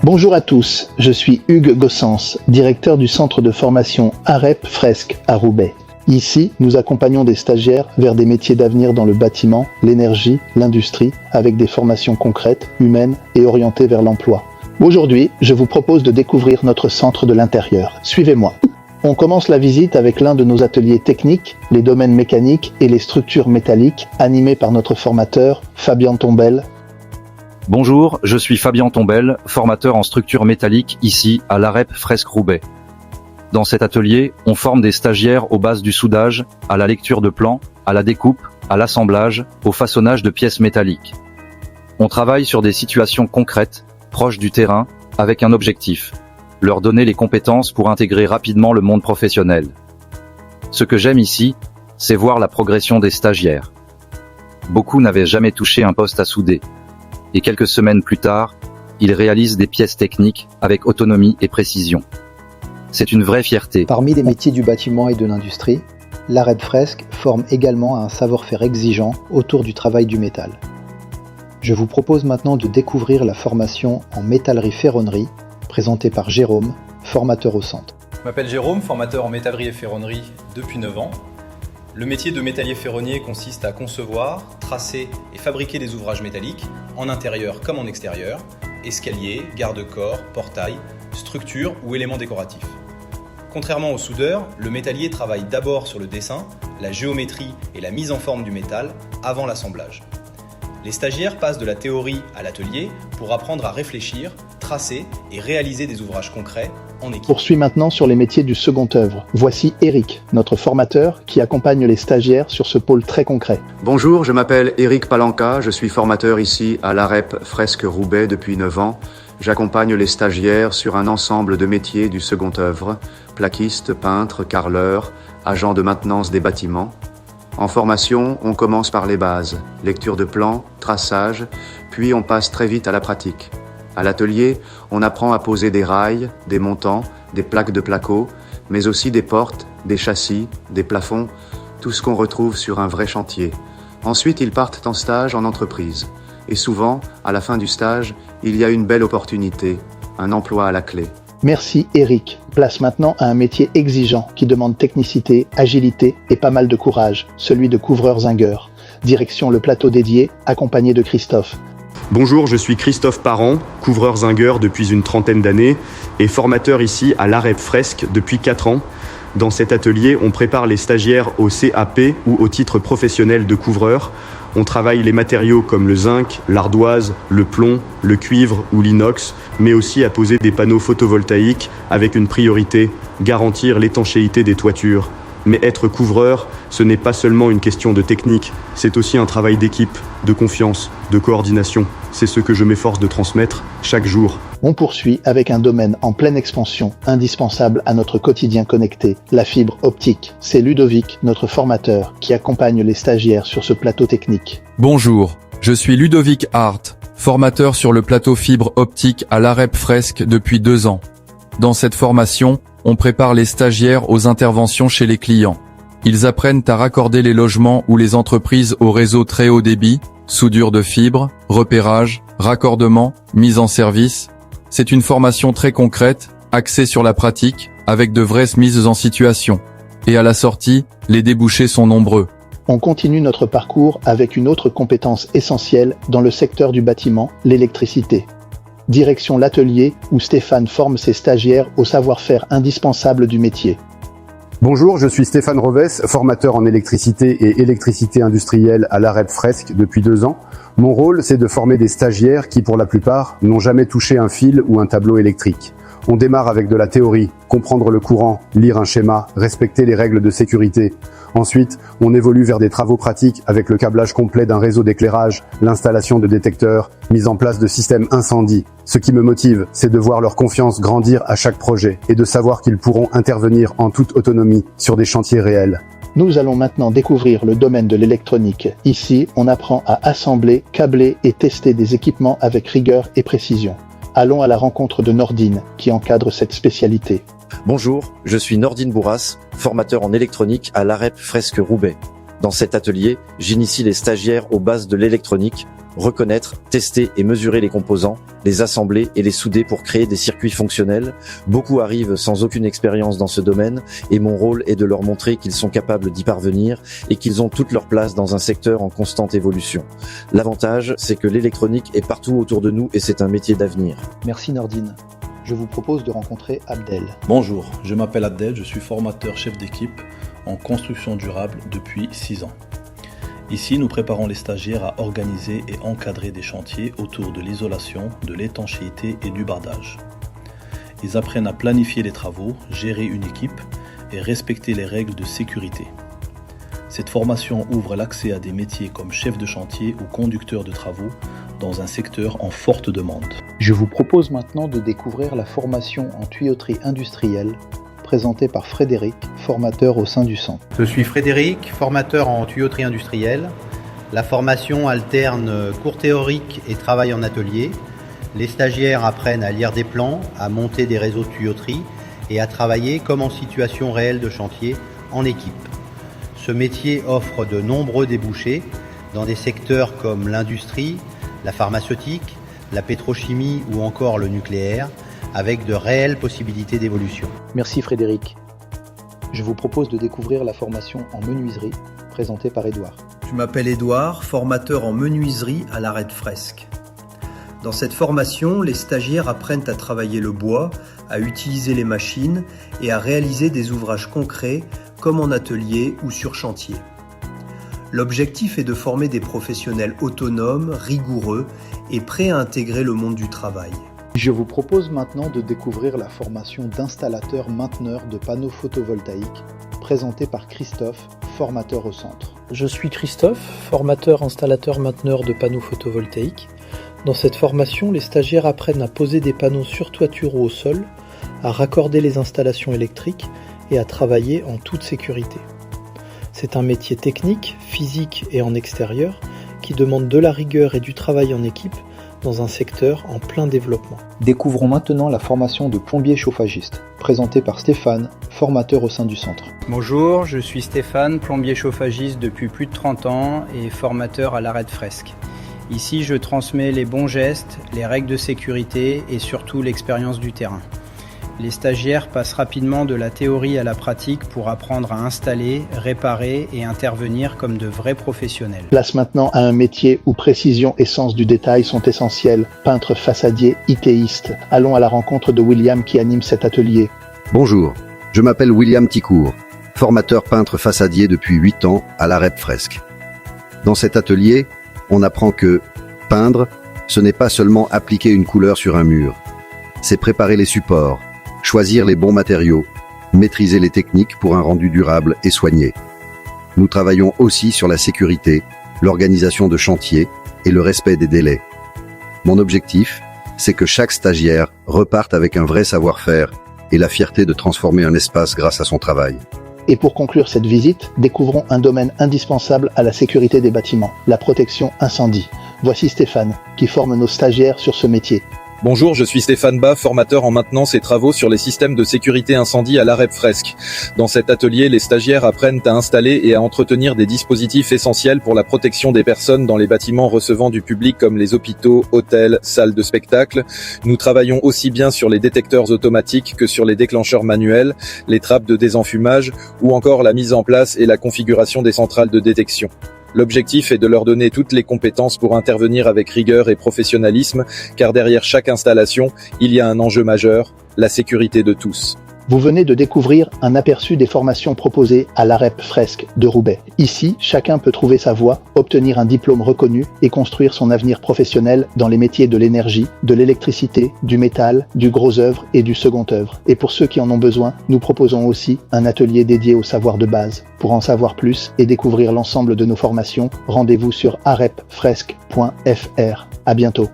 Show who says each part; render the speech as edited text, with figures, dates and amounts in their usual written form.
Speaker 1: Bonjour à tous, je suis Hugues Gossens, directeur du centre de formation AREP Fresques à Roubaix. Ici, nous accompagnons des stagiaires vers des métiers d'avenir dans le bâtiment, l'énergie, l'industrie, avec des formations concrètes, humaines et orientées vers l'emploi. Aujourd'hui, je vous propose de découvrir notre centre de l'intérieur. Suivez-moi. On commence la visite avec l'un de nos ateliers techniques, les domaines mécaniques et les structures métalliques, animés par notre formateur, Fabien Tombel.
Speaker 2: Bonjour, je suis Fabien Tombel, formateur en structure métallique ici à l'AREP Fresques Roubaix. Dans cet atelier, on forme des stagiaires aux bases du soudage, à la lecture de plans, à la découpe, à l'assemblage, au façonnage de pièces métalliques. On travaille sur des situations concrètes, proches du terrain, avec un objectif, leur donner les compétences pour intégrer rapidement le monde professionnel. Ce que j'aime ici, c'est voir la progression des stagiaires. Beaucoup n'avaient jamais touché un poste à souder. Et quelques semaines plus tard, ils réalisent des pièces techniques avec autonomie et précision. C'est une vraie fierté.
Speaker 3: Parmi les métiers du bâtiment et de l'industrie, l'AREP Fresques forme également à un savoir-faire exigeant autour du travail du métal. Je vous propose maintenant de découvrir la formation en métallerie-ferronnerie présentée par Jérôme, formateur au centre.
Speaker 4: Je m'appelle Jérôme, formateur en métallerie et ferronnerie depuis 9 ans. Le métier de métallier ferronnier consiste à concevoir, tracer et fabriquer des ouvrages métalliques, en intérieur comme en extérieur, escaliers, garde-corps, portails, structures ou éléments décoratifs. Contrairement au soudeur, le métallier travaille d'abord sur le dessin, la géométrie et la mise en forme du métal avant l'assemblage. Les stagiaires passent de la théorie à l'atelier pour apprendre à réfléchir, tracer et réaliser des ouvrages concrets en équipe.
Speaker 1: Poursuit maintenant sur les métiers du second œuvre. Voici Eric, notre formateur, qui accompagne les stagiaires sur ce pôle très concret.
Speaker 5: Bonjour, je m'appelle Eric Palanca, je suis formateur ici à l'AREP Fresques Roubaix depuis 9 ans. J'accompagne les stagiaires sur un ensemble de métiers du second œuvre, plaquistes, peintres, carreleurs, agents de maintenance des bâtiments. En formation, on commence par les bases, lecture de plans, traçage, puis on passe très vite à la pratique. À l'atelier, on apprend à poser des rails, des montants, des plaques de placo, mais aussi des portes, des châssis, des plafonds, tout ce qu'on retrouve sur un vrai chantier. Ensuite, ils partent en stage en entreprise. Et souvent, à la fin du stage, il y a une belle opportunité, un emploi à la clé.
Speaker 1: Merci Eric. Place maintenant à un métier exigeant qui demande technicité, agilité et pas mal de courage, celui de couvreur-zingueur. Direction le plateau dédié, accompagné de Christophe.
Speaker 6: Bonjour, je suis Christophe Parent, couvreur-zingueur depuis une trentaine d'années et formateur ici à l'AREP Fresques depuis 4 ans. Dans cet atelier, on prépare les stagiaires au CAP ou au titre professionnel de couvreur. On travaille les matériaux comme le zinc, l'ardoise, le plomb, le cuivre ou l'inox, mais aussi à poser des panneaux photovoltaïques avec une priorité, garantir l'étanchéité des toitures. Mais être couvreur, ce n'est pas seulement une question de technique, c'est aussi un travail d'équipe, de confiance, de coordination. C'est ce que je m'efforce de transmettre chaque jour.
Speaker 1: On poursuit avec un domaine en pleine expansion, indispensable à notre quotidien connecté, la fibre optique. C'est Ludovic, notre formateur, qui accompagne les stagiaires sur ce plateau technique.
Speaker 7: Bonjour, je suis Ludovic Hart, formateur sur le plateau fibre optique à l'AREP Fresques depuis 2 ans. Dans cette formation, on prépare les stagiaires aux interventions chez les clients. Ils apprennent à raccorder les logements ou les entreprises au réseau très haut débit, soudure de fibres, repérage, raccordement, mise en service. C'est une formation très concrète, axée sur la pratique, avec de vraies mises en situation. Et à la sortie, les débouchés sont nombreux.
Speaker 1: On continue notre parcours avec une autre compétence essentielle dans le secteur du bâtiment, l'électricité. Direction l'atelier où Stéphane forme ses stagiaires au savoir-faire indispensable du métier.
Speaker 8: Bonjour, je suis Stéphane Rovès, formateur en électricité et électricité industrielle à l'AREP Fresques depuis 2 ans. Mon rôle, c'est de former des stagiaires qui, pour la plupart, n'ont jamais touché un fil ou un tableau électrique. On démarre avec de la théorie, comprendre le courant, lire un schéma, respecter les règles de sécurité. Ensuite, on évolue vers des travaux pratiques avec le câblage complet d'un réseau d'éclairage, l'installation de détecteurs, mise en place de systèmes incendie. Ce qui me motive, c'est de voir leur confiance grandir à chaque projet et de savoir qu'ils pourront intervenir en toute autonomie sur des chantiers réels.
Speaker 1: Nous allons maintenant découvrir le domaine de l'électronique. Ici, on apprend à assembler, câbler et tester des équipements avec rigueur et précision. Allons à la rencontre de Nordine, qui encadre cette spécialité.
Speaker 2: Bonjour, je suis Nordine Bourras, formateur en électronique à l'AREP Fresques Roubaix.
Speaker 9: Dans cet atelier, j'initie les stagiaires aux bases de l'électronique, reconnaître, tester et mesurer les composants, les assembler et les souder pour créer des circuits fonctionnels. Beaucoup arrivent sans aucune expérience dans ce domaine et mon rôle est de leur montrer qu'ils sont capables d'y parvenir et qu'ils ont toute leur place dans un secteur en constante évolution. L'avantage, c'est que l'électronique est partout autour de nous et c'est un métier d'avenir.
Speaker 3: Merci Nordine. Je vous propose de rencontrer Abdel.
Speaker 10: Bonjour, je m'appelle Abdel, je suis formateur chef d'équipe en construction durable depuis 6 ans. Ici, nous préparons les stagiaires à organiser et encadrer des chantiers autour de l'isolation, de l'étanchéité et du bardage. Ils apprennent à planifier les travaux, gérer une équipe et respecter les règles de sécurité. Cette formation ouvre l'accès à des métiers comme chef de chantier ou conducteur de travaux dans un secteur en forte demande.
Speaker 3: Je vous propose maintenant de découvrir la formation en tuyauterie industrielle présentée par Frédéric, formateur au sein du centre.
Speaker 11: Je suis Frédéric, formateur en tuyauterie industrielle. La formation alterne cours théorique et travail en atelier. Les stagiaires apprennent à lire des plans, à monter des réseaux de tuyauterie et à travailler comme en situation réelle de chantier en équipe. Ce métier offre de nombreux débouchés dans des secteurs comme l'industrie, la pharmaceutique, la pétrochimie ou encore le nucléaire, avec de réelles possibilités d'évolution.
Speaker 3: Merci Frédéric. Je vous propose de découvrir la formation en menuiserie présentée par Édouard.
Speaker 12: Je m'appelle Édouard, formateur en menuiserie à l'Arrêt Fresque. Dans cette formation, les stagiaires apprennent à travailler le bois, à utiliser les machines et à réaliser des ouvrages concrets comme en atelier ou sur chantier. L'objectif est de former des professionnels autonomes, rigoureux et prêts à intégrer le monde du travail.
Speaker 3: Je vous propose maintenant de découvrir la formation d'installateur-mainteneur de panneaux photovoltaïques présentée par Christophe, formateur au centre.
Speaker 13: Je suis Christophe, formateur installateur-mainteneur de panneaux photovoltaïques. Dans cette formation, les stagiaires apprennent à poser des panneaux sur toiture ou au sol, à raccorder les installations électriques et à travailler en toute sécurité. C'est un métier technique, physique et en extérieur qui demande de la rigueur et du travail en équipe dans un secteur en plein développement.
Speaker 3: Découvrons maintenant la formation de plombier chauffagiste, présentée par Stéphane, formateur au sein du centre.
Speaker 14: Bonjour, je suis Stéphane, plombier chauffagiste depuis plus de 30 ans et formateur à l'Arrêt Fresque. Ici, je transmets les bons gestes, les règles de sécurité et surtout l'expérience du terrain. Les stagiaires passent rapidement de la théorie à la pratique pour apprendre à installer, réparer et intervenir comme de vrais professionnels.
Speaker 1: Place maintenant à un métier où précision et sens du détail sont essentiels. Peintre façadier, itéiste. Allons à la rencontre de William qui anime cet atelier.
Speaker 15: Bonjour, je m'appelle William Ticourt, formateur peintre façadier depuis 8 ans à l'Arrêt Fresque. Dans cet atelier, on apprend que peindre, ce n'est pas seulement appliquer une couleur sur un mur. C'est préparer les supports, choisir les bons matériaux, maîtriser les techniques pour un rendu durable et soigné. Nous travaillons aussi sur la sécurité, l'organisation de chantier et le respect des délais. Mon objectif, c'est que chaque stagiaire reparte avec un vrai savoir-faire et la fierté de transformer un espace grâce à son travail.
Speaker 1: Et pour conclure cette visite, découvrons un domaine indispensable à la sécurité des bâtiments, la protection incendie. Voici Stéphane, qui forme nos stagiaires sur ce métier.
Speaker 16: Bonjour, je suis Stéphane Bas, formateur en maintenance et travaux sur les systèmes de sécurité incendie à l'Arrêt Fresque. Dans cet atelier, les stagiaires apprennent à installer et à entretenir des dispositifs essentiels pour la protection des personnes dans les bâtiments recevant du public comme les hôpitaux, hôtels, salles de spectacle. Nous travaillons aussi bien sur les détecteurs automatiques que sur les déclencheurs manuels, les trappes de désenfumage ou encore la mise en place et la configuration des centrales de détection. L'objectif est de leur donner toutes les compétences pour intervenir avec rigueur et professionnalisme, car derrière chaque installation, il y a un enjeu majeur, la sécurité de tous.
Speaker 1: Vous venez de découvrir un aperçu des formations proposées à l'AREP Fresque de Roubaix. Ici, chacun peut trouver sa voie, obtenir un diplôme reconnu et construire son avenir professionnel dans les métiers de l'énergie, de l'électricité, du métal, du gros œuvre et du second œuvre. Et pour ceux qui en ont besoin, nous proposons aussi un atelier dédié au savoir de base. Pour en savoir plus et découvrir l'ensemble de nos formations, rendez-vous sur arepfresque.fr. À bientôt.